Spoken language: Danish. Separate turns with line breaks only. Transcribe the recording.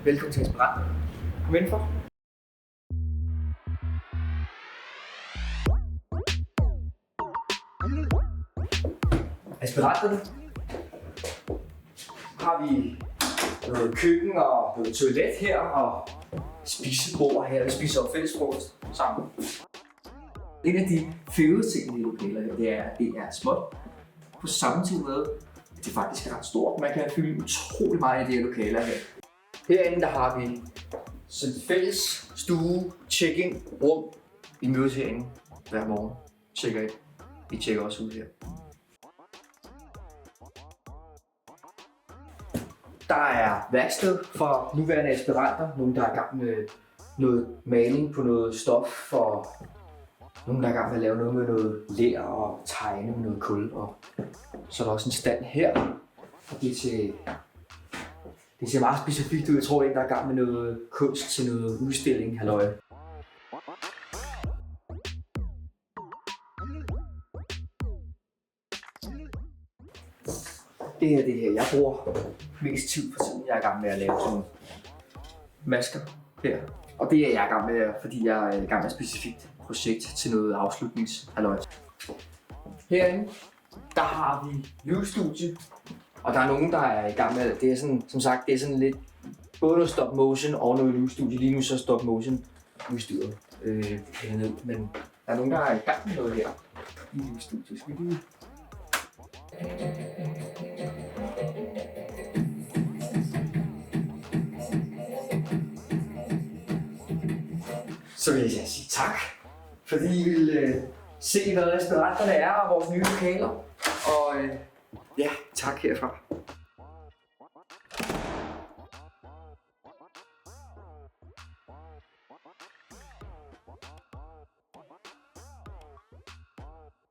Velkommen til Aspirant. Kom indenfor. Aspiranterne har vi noget køkken og noget toilet her og spisebord her. Vi spiser jo fællesfrokost sammen. En af de fede ting i de lokaler her, det er, at det er småt. På samme tid med, at det faktisk er ret stort. Man kan fylde utrolig meget i de her lokaler her. Herinde der har vi sådan et fælles stue, check-in, rum. Vi mødes herinde hver morgen. Tjekker ind. Vi tjekker også ud her. Der er værksted for nuværende aspiranter. Nogle der er i gang med noget maling på noget stof. For nogle der er i gang med at lave noget med noget ler og tegne med noget kul. Og så er der også en stand her. Og det ser meget specifikt ud. Jeg tror, at der er i gang med noget kunst til noget udstilling. Halløj. Det er det her, jeg bruger mest tid for tiden. Jeg er i gang med at lave sådan nogle masker her. Og det er jeg i gang med, fordi jeg er i gang med et specifikt projekt til noget afslutningshalløj. Herinde, der har vi lydstudie. Og der er nogen, der er i gang med, det er sådan, som sagt, det er sådan lidt både noget stop motion og noget lydstudie. Lige nu så stop motion udstyret ned, men der er nogen, der er i gang med noget her i lydstudiet. Skal vi lige... Så vil jeg sige tak, fordi I vil se, hvad aspiranterne er og vores nye lokaler. Og ja, tak herfra.